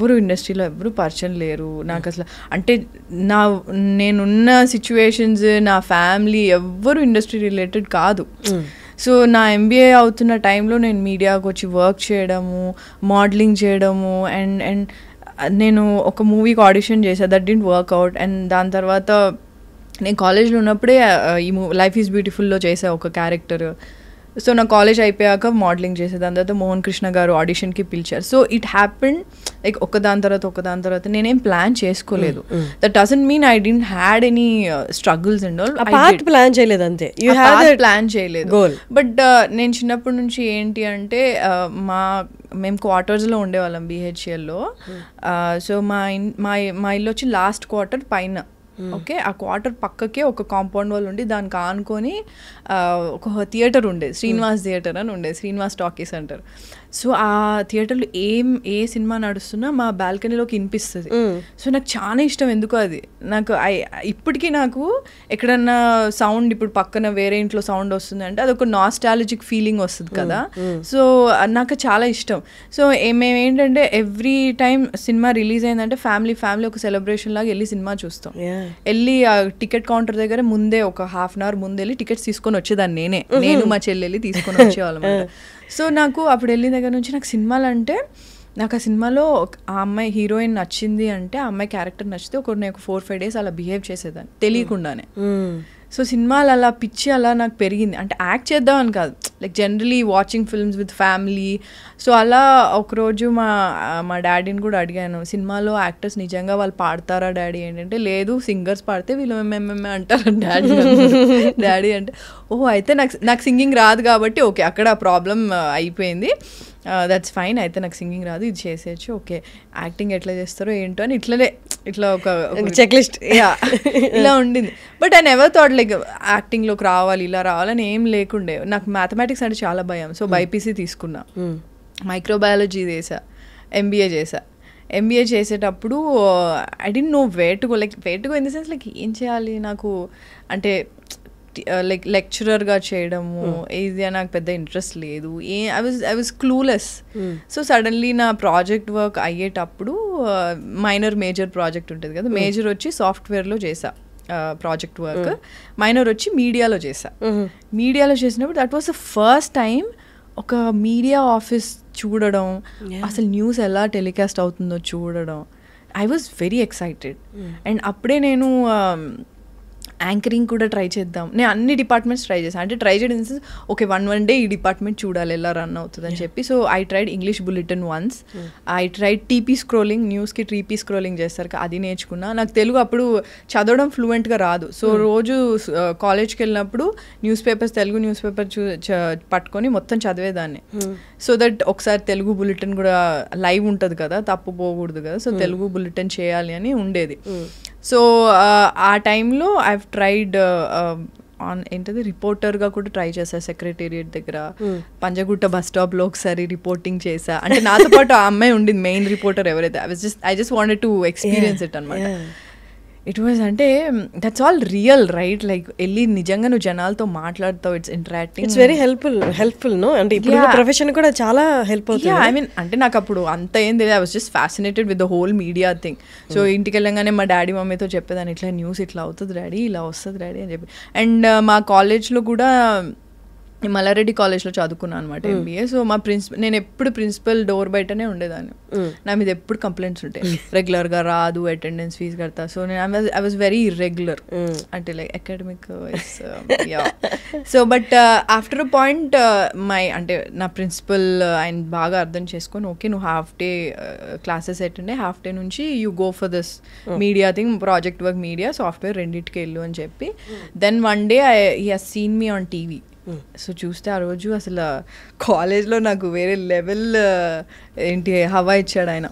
ఎవ్వరు ఇండస్ట్రీలో ఎవ్వరు పరిచయం లేరు నాకు అసలు. అంటే నేనున్న సిచ్యువేషన్స్, నా ఫ్యామిలీ ఎవ్వరు ఇండస్ట్రీ రిలేటెడ్ కాదు. సో నా MBA అవుతున్న టైంలో నేను మీడియాకి వచ్చి వర్క్ చేయడము, మోడలింగ్ చేయడము, అండ్ నేను ఒక మూవీకి ఆడిషన్ చేశాను, దట్ డింట్ వర్క్అవుట్. అండ్ దాని తర్వాత నేను కాలేజ్లో ఉన్నప్పుడే ఈ లైఫ్ ఈజ్ బ్యూటిఫుల్లో చేసా ఒక క్యారెక్టర్. సో నా కాలేజ్ అయిపోయాక మోడలింగ్ చేసే, దాని తర్వాత మోహన్ కృష్ణ గారు ఆడిషన్కి పిలిచారు. సో ఇట్ హ్యాపెండ్ లైక్ ఒకదాని తర్వాత నేనేం ప్లాన్ చేసుకోలేదు. That doesn't mean I didn't had any struggles and all. Plan చేయలేదు అంతే, ప్లాన్ చేయలేదు. బట్ నేను చిన్నప్పటి నుంచి ఏంటి అంటే మేము క్వార్టర్స్లో ఉండేవాళ్ళం BHLలో. సో మా ఇల్లు వచ్చి లాస్ట్ క్వార్టర్ పైన. ఓకే, ఆ క్వార్టర్ పక్కకే ఒక కాంపౌండ్ వాల్ ఉండి దానికి ఆనుకొని ఒక థియేటర్ ఉండేది, శ్రీనివాస్ థియేటర్ అని ఉండేది, శ్రీనివాస్ టాకీస్ అంటారు. సో ఆ థియేటర్లో ఏ సినిమా నడుస్తున్నా మా బాల్కనీలోకి వినిపిస్తుంది. సో నాకు చాలా ఇష్టం ఎందుకో అది. నాకు ఇప్పటికీ నాకు ఎక్కడన్నా సౌండ్, ఇప్పుడు పక్కన వేరే ఇంట్లో సౌండ్ వస్తుంది అంటే అదొక నాస్టాలజిక్ ఫీలింగ్ వస్తుంది కదా. సో నాకు చాలా ఇష్టం. సో మేము ఏంటంటే ఎవ్రీ టైం సినిమా రిలీజ్ అయిందంటే ఫ్యామిలీ ఒక సెలబ్రేషన్ లాగా వెళ్ళి సినిమా చూస్తాం. వెళ్ళి ఆ టికెట్ కౌంటర్ దగ్గర ముందే ఒక హాఫ్ అన్ అవర్ ముందు వెళ్ళి టికెట్స్ తీసుకొని వచ్చేదాన్ని. నేను మా చెల్లెళ్ళి తీసుకొని వచ్చేవాళ్ళం. సో నాకు అప్పుడు వెళ్ళిన దగ్గర నుంచి నాకు సినిమాలు అంటే, నాకు ఆ సినిమాలో ఆ అమ్మాయి హీరోయిన్ నచ్చింది అంటే ఆ అమ్మాయి క్యారెక్టర్ నచ్చితే నేను ఒక 4-5 days అలా బిహేవ్ చేసేదాన్ని తెలియకుండానే. సో సినిమాలు అలా పిచ్చి అలా నాకు పెరిగింది. అంటే యాక్ట్ చేద్దామని కాదు, like generally watching films with family. So అలా ఒకరోజు మా డాడీని కూడా అడిగాను, సినిమాలో యాక్టర్స్ నిజంగా వాళ్ళు పాడతారా డాడీ ఏంటంటే, లేదు సింగర్స్ పాడితే వీళ్ళు మేమే అంటారు డాడీ అంటే ఓహో అయితే నాకు సింగింగ్ రాదు కాబట్టి ఓకే అక్కడ ప్రాబ్లం అయిపోయింది, దట్స్ ఫైన్, అయితే నాకు సింగింగ్ రాదు ఇది చేసేయచ్చు, ఓకే యాక్టింగ్ ఎట్లా చేస్తారో ఏంటో అని ఇట్లా ఒక చెక్ లిస్ట్ ఇలా ఉండింది. But I never thought like యాక్టింగ్లోకి రావాలి ఇలా రావాలని ఏం లేకుండే. నాకు మ్యాథమెటిక్స్ అంటే చాలా భయం. సో బైపీసీ తీసుకున్నా, మైక్రోబయాలజీ చేసా, ఎంబీఏ చేసేటప్పుడు I don't know where to go in the sense like ఏం చేయాలి నాకు అంటే లైక్ లెక్చరర్గా చేయడము ఇది నాకు పెద్ద ఇంట్రెస్ట్ లేదు. I was clueless. So suddenly నా ప్రాజెక్ట్ వర్క్ అయ్యేటప్పుడు మేజర్ ప్రాజెక్ట్ ఉంటుంది కదా, మేజర్ వచ్చి సాఫ్ట్వేర్లో చేసా ప్రాజెక్ట్ వర్క్, మైనర్ వచ్చి మీడియాలో చేసినప్పుడు that was the first time ఒక మీడియా ఆఫీస్ చూడడం, అసలు న్యూస్ ఎలా టెలికాస్ట్ అవుతుందో చూడడం. I was very excited. And అప్పుడే నేను యాంకరింగ్ కూడా ట్రై చేద్దాం, నేను అన్ని డిపార్ట్మెంట్స్ ట్రై చేశాను. అంటే ట్రై చేయడం ఓకే వన్ డే ఈ డిపార్ట్మెంట్ చూడాలి ఎలా రన్ అవుతుంది అని చెప్పి. So I tried English bulletin once, I tried TP scrolling, న్యూస్కి TP స్క్రోలింగ్ చేస్తారు అది నేర్చుకున్నా. నాకు తెలుగు అప్పుడు చదవడం ఫ్లూయెంట్గా రాదు. సో రోజు కాలేజ్కి వెళ్ళినప్పుడు తెలుగు న్యూస్ పేపర్ పట్టుకొని మొత్తం చదివేదాన్ని. సో దట్ ఒకసారి తెలుగు బులెటిన్ కూడా లైవ్ ఉంటుంది కదా, తప్పు పోకూడదు కదా, సో తెలుగు బులెటిన్ చేయాలి అని ఉండేది. సో ఆ టైంలో ఐ ట్రైడ్ ఏంటది రిపోర్టర్గా కూడా ట్రై చేశా సెక్రటేరియట్ దగ్గర, పంజగుట్ట బస్ స్టాప్లో ఒకసారి రిపోర్టింగ్ చేశా. అంటే నాతో పాటు ఆ అమ్మాయి ఉండింది మెయిన్ రిపోర్టర్ ఎవరైతే, I just wanted to experience it అనమాట. ఇట్ వాజ్ అంటే that's all real right, like వెళ్ళి నిజంగా నువ్వు జనాలతో మాట్లాడతావు, it's interacting, it's very helpful no. అంటే ఇప్పుడు ప్రొఫెషన్ కూడా చాలా హెల్ప్ అవుతుంది. ఐ మీన్ అంటే నాకు అప్పుడు అంత ఏం తెలియదు, I was just fascinated with the whole media thing. So ఇంటికి వెళ్ళగానే మా డాడీ మమ్మీతో చెప్పేదాన్ని, ఇట్లా న్యూస్ ఇట్లా అవుతుంది డాడీ, ఇలా వస్తుంది డాడీ అని చెప్పి. అండ్ మా కాలేజ్లో కూడా మల్లారెడ్డి కాలేజ్లో చదువుకున్నాను అనమాట MBA. సో నేను ఎప్పుడు ప్రిన్సిపల్ డోర్ బయటనే ఉండేదాన్ని, నా మీద ఎప్పుడు కంప్లైంట్స్ ఉంటాయి, రెగ్యులర్గా రాదు, అటెండెన్స్ ఫీజు కడతా. So I was very irregular, అంటే like academic so but after a point అంటే నా ప్రిన్సిపల్ ఆయన బాగా అర్థం చేసుకొని, ఓకే నువ్వు హాఫ్ డే క్లాసెస్ అటెండ్ అయ్యి హాఫ్ డే నుంచి you go for this media thing, project work media software రెండింటికి వెళ్ళు అని చెప్పి. Then one day he has seen me on TV. So చూస్తే ఆ రోజు అసలు కాలేజ్లో నాకు వేరే లెవెల్ ఏంటి హవా ఇచ్చాడు ఆయన.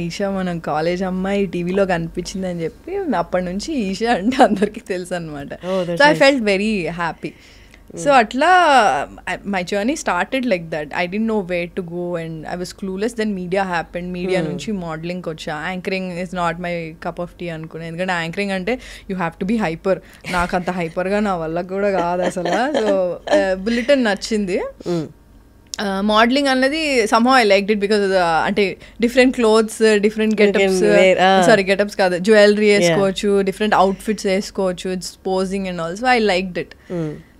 ఈషా మనం కాలేజ్ అమ్మాయి టీవీలో కనిపించింది అని చెప్పి అప్పటి నుంచి ఈషా అంటే అందరికీ తెలుసు అనమాట. So I felt very happy. So అట్లా my journey started like that. I don't know where to go and I was clueless. Then media happened. Media నుంచి మోడలింగ్కి వచ్చా. Anchoring is not my cup of tea అనుకున్నాను, ఎందుకంటే anchoring అంటే you have to be hyper. నాకు అంత హైపర్గా నా వల్ల కూడా కాదు అసలు. సో బులెటిన్ నచ్చింది. మోడలింగ్ అన్నది somehow I liked it because అంటే డిఫరెంట్ క్లోత్స్ డిఫరెంట్ గెటప్స్ కాదు జ్యువెలరీ వేసుకోవచ్చు డిఫరెంట్ అవుట్ఫిట్స్ వేసుకోవచ్చు it's posing and also I liked it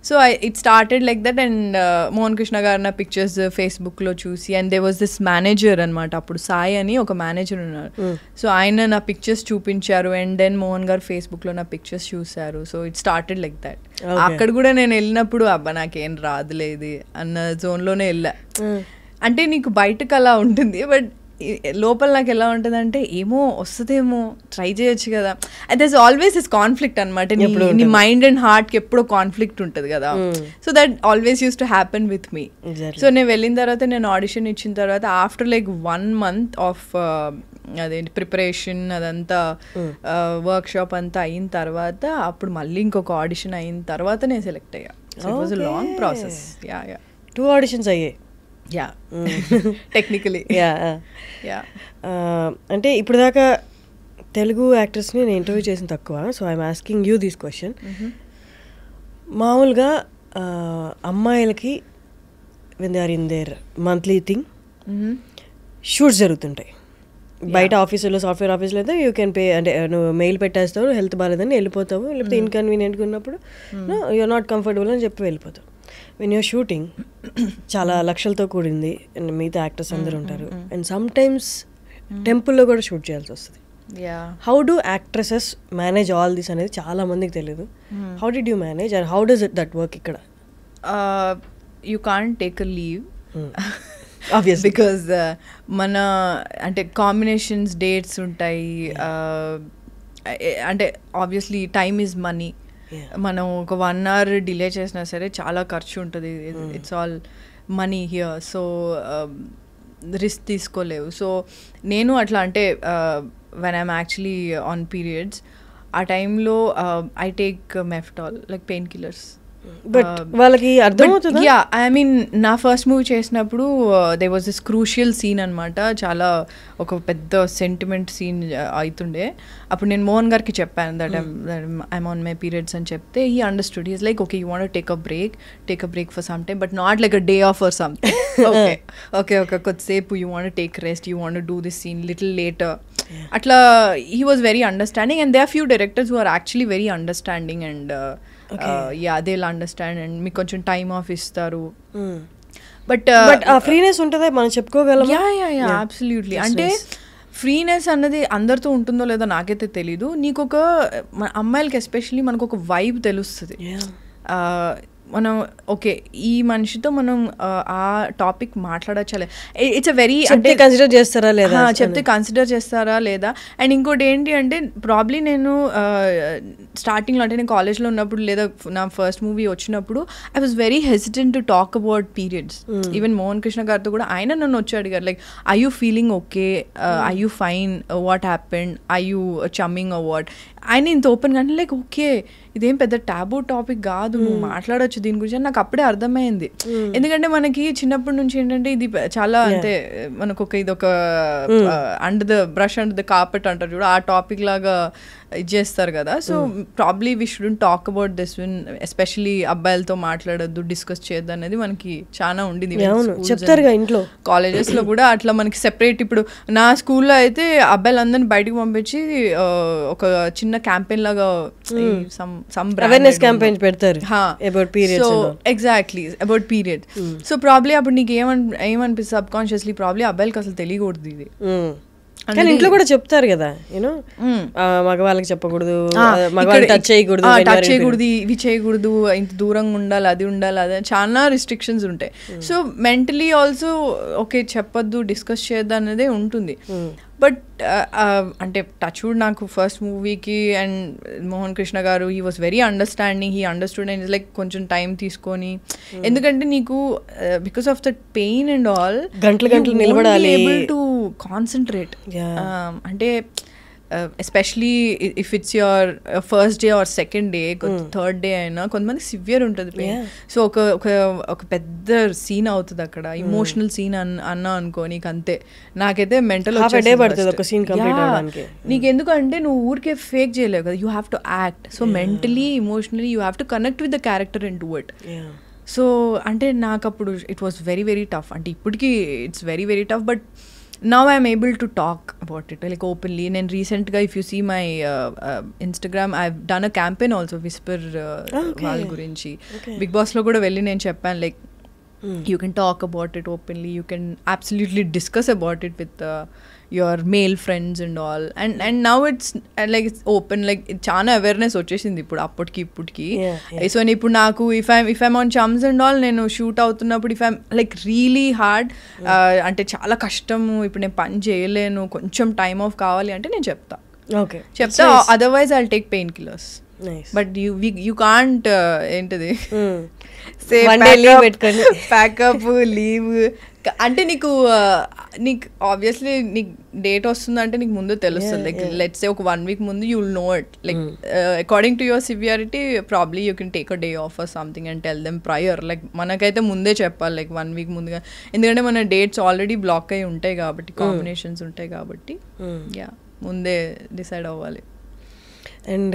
so it started like that and Mohan Krishna గారు నా పిక్చర్స్ ఫేస్బుక్లో చూసి and they was this manager అనమాట అప్పుడు సాయి అని ఒక మేనేజర్ ఉన్నారు సో ఆయన నా పిక్చర్స్ చూపించారు అండ్ దెన్ మోహన్ గారు ఫేస్బుక్లో నా పిక్చర్స్ చూశారు so it started like that అక్కడ కూడా నేను వెళ్ళినప్పుడు అబ్బా నాకేం రాదులేదు అన్న జోన్లోనే వెళ్ళా అంటే నీకు బయటకు అలా ఉంటుంది బట్ లోపల నాకు ఎలా ఉంటుంది అంటే ఏమో వస్తుందేమో ట్రై చేయొచ్చు కదా దట్స్ ఆల్వేస్ ఇస్ కాన్ఫ్లిక్ట్ అనమాట నీ మైండ్ అండ్ హార్ట్కి ఎప్పుడో కాన్ఫ్లిక్ట్ ఉంటుంది కదా so that always use to happen with me so నేను వెళ్ళిన తర్వాత నేను ఆడిషన్ ఇచ్చిన తర్వాత ఆఫ్టర్ లైక్ 1 month ఆఫ్ అదేంటి ప్రిపరేషన్ అదంతా వర్క్ షాప్ అంతా అయిన తర్వాత అప్పుడు మళ్ళీ ఇంకొక ఆడిషన్ అయిన తర్వాత నేను సెలెక్ట్ అయ్యా so it was a long process yeah 2 auditions అయ్యాయి యా టెక్నికలీ యా అంటే ఇప్పుడు దాకా తెలుగు యాక్టర్స్ని నేను ఇంటర్వ్యూ చేసిన తక్కువ so I'm asking you this question మామూలుగా అమ్మాయిలకి when they are in their monthly thing shoots జరుగుతుంటాయి బయట ఆఫీసులో సాఫ్ట్వేర్ ఆఫీస్లో అయితే యూ కెన్ పే అంటే నువ్వు మెయిల్ పెట్టేస్తావు హెల్త్ బాగాలేదని వెళ్ళిపోతావు లేకపోతే ఇన్కన్వీనియంట్గా ఉన్నప్పుడు యూఆర్ నాట్ కంఫర్టబుల్ అని చెప్పి వెళ్ళిపోతావు వెన్ యూర్ షూటింగ్ చాలా లక్షలతో కూడింది అండ్ మిగతా యాక్టర్స్ అందరూ ఉంటారు అండ్ సమ్ టైమ్స్ టెంపుల్లో కూడా షూట్ చేయాల్సి వస్తుంది how do actresses manage all this అనేది చాలా మందికి తెలియదు how did you manage and how does it that work ఇక్కడ you can't take a leave obviously because మన అంటే కాంబినేషన్స్ డేట్స్ ఉంటాయి అంటే ఆబ్వియస్లీ టైమ్ ఈజ్ మనీ మనం ఒక 1 hour డిలే చేసినా సరే చాలా ఖర్చు ఉంటుంది it's all money here so risk తీసుకోలేవు సో నేను అట్లా అంటే when I'm actually on periods ఆ టైంలో I take Meftal like pain killers but వాళ్ళకి అర్థమవుతుంది యా ఐ మీన్ నా ఫస్ట్ మూవీ చేసినప్పుడు there was this crucial scene అనమాట చాలా ఒక పెద్ద సెంటిమెంట్ సీన్ అవుతుండే అప్పుడు నేను మోహన్ గారికి చెప్పాను that I'm on my periods అని చెప్తే he understood he's like okay you want take a break for some time but not like a day off or something okay కొద్దిసేపు you want take rest you want do this scene little later అట్లా he was very understanding and there are few directors who are actually very understanding and they will understand and మీకు కొంచెం time off ఇస్తారు but ఆ freeness ఉంటుందా మనం చెప్పుకోగలం yeah absolutely అంటే freeness అన్నది అందరితో ఉంటుందో లేదో నాకైతే తెలీదు నీకు ఒక అమ్మాయిలకి ఎస్పెషల్లీ మనకు ఒక వైబ్ తెలుస్తుంది మనం ఓకే ఈ మనిషితో మనం ఆ టాపిక్ మాట్లాడచ్చలే ఇట్స్ అ వెరీ అంటే కన్సిడర్ చేస్తారా లేదా చెప్తే కన్సిడర్ చేస్తారా లేదా అండ్ ఇంకోటి ఏంటి అంటే ప్రాబ్లీ నేను స్టార్టింగ్లో అంటే నేను కాలేజ్లో ఉన్నప్పుడు లేదా నా ఫస్ట్ మూవీ వచ్చినప్పుడు I was very hesitant to talk about periods even Mohan Krishna గారితో కూడా ఆయన నన్ను వచ్చి అడిగారు like are you feeling okay are you fine what happened are you chumming a what ఆయన ఇంత ఓపెన్గా అంటే లైక్ ఓకే ఇదేం పెద్ద టాబూ టాపిక్ కాదు నువ్వు మాట్లాడొచ్చు దీని గురించి నాకు అప్పుడే అర్థమైంది ఎందుకంటే మనకి చిన్నప్పటి నుంచి ఏంటంటే ఇది చాలా అంటే మనకు ఒక ఇది ఒక under the brush under the carpet అంటారు చూడ ఆ టాపిక్ లాగా ఇది చేస్తారు కదా so probably we shouldn't talk about this when especially అబ్బాయిలతో మాట్లాడొద్దు డిస్కస్ చేయొద్దు అనేది మనకి చాలా ఉండింది చెప్తారుగా ఇంట్లో కాలేజెస్లో కూడా అట్లా మనకి సెపరేట్ ఇప్పుడు నా స్కూల్లో అయితే అబ్బాయిలందరినీ బయటకు పంపించి ఒక చిన్న క్యాంపెయిన్ లాగా అవేర్నెస్ క్యాంపెయిన్ పెడతారు about periods so exactly about period so probably అప్పుడు నీకు ఏమనిపిస్తుంది సబ్ కాన్షియస్లీ ప్రాబ్లీ అబ్బాయిలకి అసలు తెలియకూడదు ఇది కానీ ఇంట్లో కూడా చెప్తారు కదా యూనో మగవాళ్ళకి చెప్పకూడదు మగవాళ్ళకి టచ్ చేయకూడదు ఇవి చేయకూడదు ఇంత దూరంగా ఉండాలి అది ఉండాలి అదే చాలా రిస్ట్రిక్షన్స్ ఉంటాయి సో మెంటలీ ఆల్సో ఓకే చెప్పొద్దు డిస్కస్ చేయొద్దు అనేదే ఉంటుంది బట్ అంటే టచ్ వుడ్ నాకు ఫస్ట్ మూవీకి అండ్ మోహన్ కృష్ణ గారు he was very understanding he understood and like కొంచెం టైం తీసుకొని ఎందుకంటే నీకు because of that pain and all గంటలు నిలబడాలి ఏబుల్ టు కాన్సన్ట్రేట్ అంటే especially if it's your first day or second day third day అయినా కొంతమంది సివియర్ ఉంటుంది పెయిన్ సో ఒక పెద్ద సీన్ అవుతుంది అక్కడ ఇమోషనల్ సీన్ అన్నా అనుకో నీకు అంతే నాకైతే మెంటల్ నీకు ఎందుకంటే నువ్వు ఊరికే ఫేక్ చేయలేవు కదా you have to act so mentally emotionally you have to connect with the character in to it so అంటే నాకు అప్పుడు it was very very tough. అంటే ఇప్పటికీ it's very very tough, but now I'm able to talk about it like openly. నేను రీసెంట్గా if you see my Instagram I done a campaign also whisper వాళ్ళ గురించి. బిగ్ బాస్లో కూడా వెళ్ళి నేను చెప్పాను like you can talk about it openly, you can absolutely discuss about it with your male friends and all, and now it's like it's open, like చాలా awareness వచ్చేసింది ఇప్పుడు అప్పటికి ఇప్పటికి. సో ఇప్పుడు నాకు if I'm on chums and all, నేను shoot అవుతున్నప్పుడు if I'm like really hard అంటే చాలా కష్టము, ఇప్పుడు నేను పని చేయలేను, కొంచెం టైమ్ ఆఫ్ కావాలి అంటే నేను చెప్తా. Otherwise I'll take pain killers. But you can't ఏంటిది ప్యాకప్ లీవ్ అంటే నీకు ఆబ్వియస్లీ నీకు డేట్ వస్తుందంటే నీకు ముందు తెలుస్తుంది. లైక్ లెట్స్ సే ఒక 1 week ముందు you will know it. Like according to your severity probably you can take a day off or something and tell them prior. Like మనకైతే ముందే చెప్పాలి లైక్ 1 week ముందుగా, ఎందుకంటే మన డేట్స్ ఆల్రెడీ బ్లాక్ అయి ఉంటాయి కాబట్టి, కాంబినేషన్స్ ఉంటాయి కాబట్టి యా ముందే డిసైడ్ అవ్వాలి. అండ్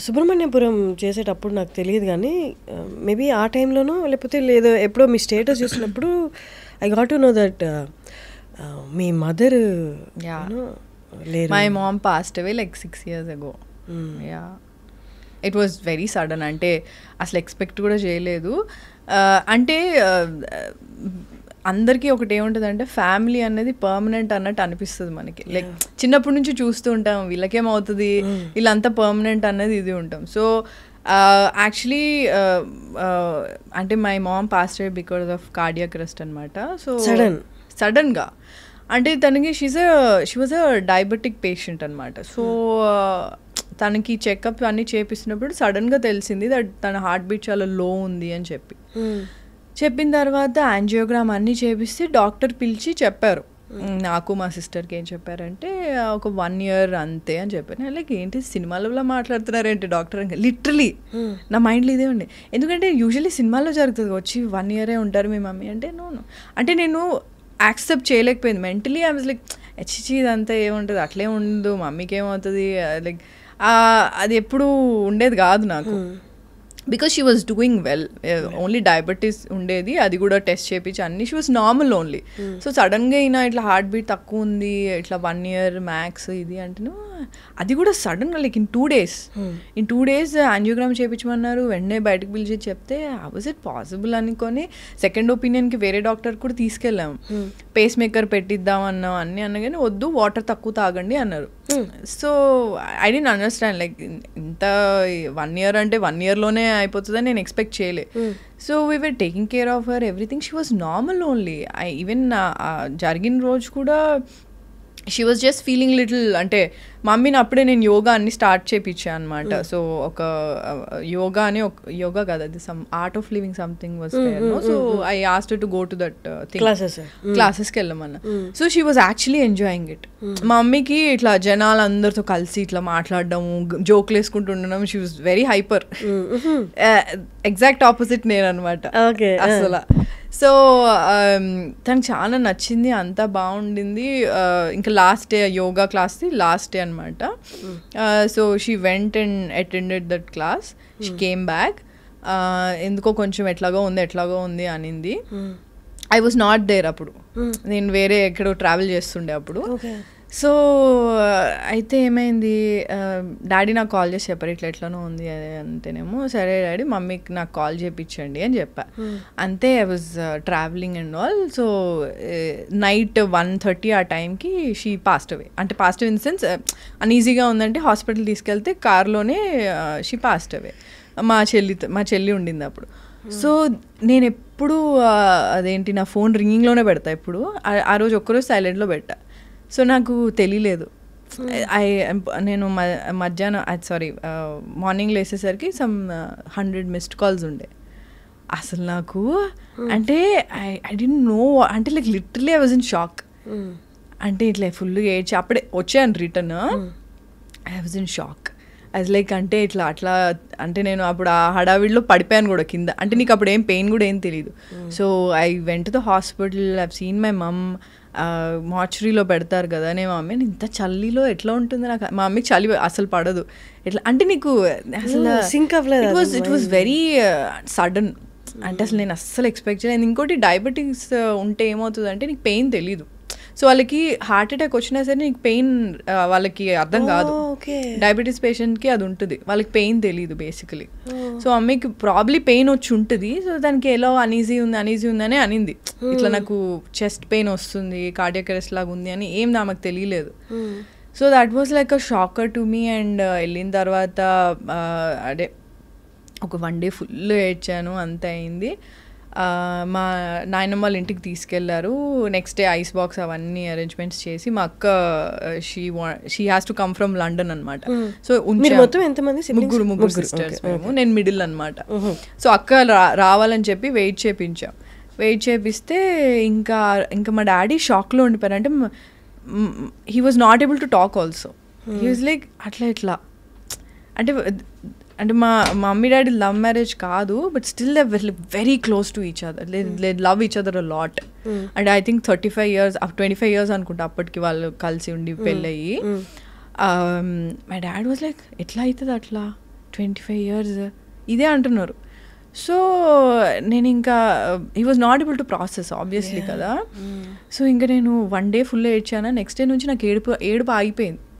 సుబ్రహ్మణ్యపురం చేసేటప్పుడు నాకు తెలియదు కానీ మేబీ ఆ టైంలోనో లేకపోతే లేదో ఎప్పుడో మీ స్టేటస్ చూసినప్పుడు I got to know that me mother my mom passed away like 6 years ago. Yeah it was very sudden. అంటే అసలు ఎక్స్పెక్ట్ కూడా చేయలేదు. అంటే అందరికీ ఒకటి ఏముంటుంది అంటే ఫ్యామిలీ అనేది పర్మనెంట్ అన్నట్టు అనిపిస్తుంది మనకి. లైక్ చిన్నప్పటి నుంచి చూస్తూ ఉంటాం వీళ్ళకేమవుతుంది వీళ్ళంతా పర్మనెంట్ అన్నది ఇది ఉంటాం. సో యాక్చువల్లీ అంటే my mom passed away because of cardiac arrest అనమాట. సో సడన్గా అంటే తనకి she was a diabetic patient అనమాట. సో తనకి చెకప్ అన్నీ చేపిస్తున్నప్పుడు సడన్గా తెలిసింది దట్ తన హార్ట్ బీట్ చాలా లో ఉంది అని చెప్పిన తర్వాత యాంజియోగ్రామ్ అన్నీ చేపిస్తే డాక్టర్ పిలిచి చెప్పారు నాకు మా సిస్టర్కి. ఏం చెప్పారంటే ఒక 1 year అంతే అని చెప్పారు. లైక్ ఏంటి సినిమాలలో మాట్లాడుతున్నారేంటి డాక్టర్ అని లిటరలీ నా మైండ్లో ఇదే ఉండే. ఎందుకంటే యూజువల్లీ సినిమాల్లో జరుగుతుంది వచ్చి 1 year ఉంటారు మీ మమ్మీ అంటే. నో అంటే నేను యాక్సెప్ట్ చేయలేకపోయింది మెంటలీ. ఐ వాజ్ లైక్ హెచ్చి ఇదంతా ఏముంటుంది అట్లే ఉండదు మమ్మీకి ఏమవుతుంది లైక్ అది ఎప్పుడు ఉండేది కాదు నాకు. Because she was doing well, only diabetes ఉండేది, అది కూడా టెస్ట్ చేయించి అన్ని she was normal only. So సడన్గా అయినా ఇట్లా హార్ట్ బీట్ తక్కువ ఉంది ఇట్లా 1 year మ్యాక్స్ ఇది అంటే అది కూడా సడన్గా లైక్ ఇన్ 2 days యాంజియోగ్రామ్ చేయించమన్నారు. వెంటనే బయటకు పిలిచి చెప్తే హౌ వాజ్ ఇట్ పాసిబుల్ అనుకొని సెకండ్ ఒపీనియన్కి వేరే డాక్టర్ కూడా తీసుకెళ్ళాము. పేస్ మేకర్ పెట్టిద్దాం అన్నాం అన్నీ అన్నా కానీ వద్దు వాటర్ తక్కువ తాగండి అన్నారు. So I don't understand like ఇంత 1 year అంటే 1 yearలోనే అయిపోతుందని నేను ఎక్స్పెక్ట్ చేయలే. So we were taking care of her everything. She was normal only. Even జరిగిన రోజు కూడా she was just feeling little అంటే మమ్మీని అప్పుడే నేను యోగా అన్ని స్టార్ట్ చేయించాను అనమాట. సో ఒక యోగా అని యోగా కదా అది some art of living something was there. So I asked to go to that thing క్లాసెస్కి వెళ్ళమన్నా. So she was actually enjoying it. మా మమ్మీకి ఇట్లా జనాలందరితో కలిసి ఇట్లా మాట్లాడడము జోక్లు వేసుకుంటూ ఉండడం she was very hyper. Exact opposite నేను అనమాట అసలు. సో తనకు చాలా నచ్చింది, అంతా బాగుండింది. ఇంకా లాస్ట్ డే యోగా క్లాస్ది లాస్ట్ డే అనమాట. So she went and attended that class. She came back. ఎందుకో కొంచెం ఎట్లాగో ఉంది అనింది. ఐ వాజ్ నాట్ దేర్ అప్పుడు, నేను వేరే ఎక్కడో ట్రావెల్ చేస్తుండే అప్పుడు. సో అయితే ఏమైంది డాడీ నాకు కాల్ చేసి చెప్పారు ఇట్లా ఎట్లనో ఉంది అంటేనేమో సరే డాడీ మమ్మీకి నాకు కాల్ చేయించండి అని చెప్పా. అంతే I was travelling and all. So night 1:30 ఆ టైంకి షీ పాస్డ్ అవే. అంటే పాస్డ్ అవే ఇన్ సెన్స్ అన్ఈజీగా ఉందంటే హాస్పిటల్ తీసుకెళ్తే కార్లోనే షీ పాస్డ్ అవే. మా చెల్లి ఉండింది అప్పుడు. సో నేను ఎప్పుడు అదేంటి నా ఫోన్ రింగింగ్లోనే పెడతా ఎప్పుడు. ఆ రోజు ఒక్కరోజు సైలెంట్లో పెట్టా. సో నాకు తెలియలేదు. నేను మధ్యాహ్నం మార్నింగ్ లేసేసరికి సమ్ 100 missed calls ఉండే. అసలు నాకు అంటే ఐ డోంట్ నో అంటే like literally I was in shock. అంటే ఇట్లా ఫుల్గా ఏడ్చి అప్పుడే వచ్చాను return. I was in shock. అది లైక్ అంటే అట్లా అంటే నేను అప్పుడు ఆ హడావిడిలో పడిపోయాను కూడా కింద. అంటే నీకు అప్పుడు ఏం పెయిన్ కూడా ఏం తెలియదు. So I went to the hospital. I've seen my mom. మార్చురీలో పెడతారు కదా. నేను మమ్మీ ఇంత చలిలో ఎట్లా ఉంటుంది నాకు. మా మమ్మీకి చలి అసలు పడదు. ఎట్లా అంటే నీకు అసలు సింక్ అవ్వలేదు. It was very sudden. అంటే అసలు నేను అస్సలు ఎక్స్పెక్ట్ చేయలేదు. ఇంకోటి డయాబెటీస్ ఉంటే ఏమవుతుందంటే నీకు పెయిన్ తెలీదు. సో వాళ్ళకి హార్ట్ అటాక్ వచ్చినా సరే నీకు పెయిన్ వాళ్ళకి అర్థం కాదు. డయాబెటీస్ పేషెంట్కి అది ఉంటుంది, వాళ్ళకి పెయిన్ తెలీదు బేసికలీ. సో అమ్మకి ప్రాబ్లీ పెయిన్ వచ్చి ఉంటుంది. సో దానికి ఎలా అనీజీ ఉందని అనింది, ఇట్లా నాకు చెస్ట్ పెయిన్ వస్తుంది, కార్డియాక్ అరెస్ట్ లాగా ఉంది అని ఏం నాకు తెలియలేదు. So that was like a shocker to me. And వెళ్ళిన తర్వాత అదే ఒక 1 day ఫుల్ ఏడ్చాను, అంత అయింది. మా నాయనమ్మ వాళ్ళ ఇంటికి తీసుకెళ్లారు. నెక్స్ట్ డే ఐస్ బాక్స్ అవన్నీ అరేంజ్మెంట్స్ చేసి, మా అక్క she has to come from London అనమాట. సో ముగ్గురు సిస్టర్స్ మేము, నేను మిడిల్ అనమాట. సో అక్క రావాలని చెప్పి వెయిట్ చేపిస్తే ఇంకా మా డాడీ షాక్లో ఉండిపోయారు. అంటే he was not able to talk also. He was like అట్లా అంటే మా మమ్మీ డాడీ లవ్ మ్యారేజ్ కాదు, but still they very close to each other. They love each other a lot. And I think 35 years 25 years అనుకుంటా అప్పటికి వాళ్ళు కలిసి ఉండి పెళ్ళయ్యి. My dad was like ఎట్లా అవుతుంది అట్లా 25 years ఇదే అంటున్నారు. సో నేను ఇంకా he was not able to process obviously కదా. సో ఇంకా నేను 1 day ఫుల్ ఏడ్చాను. నెక్స్ట్ డే నుంచి నాకు ఏడుపు ఆగిపోయింది.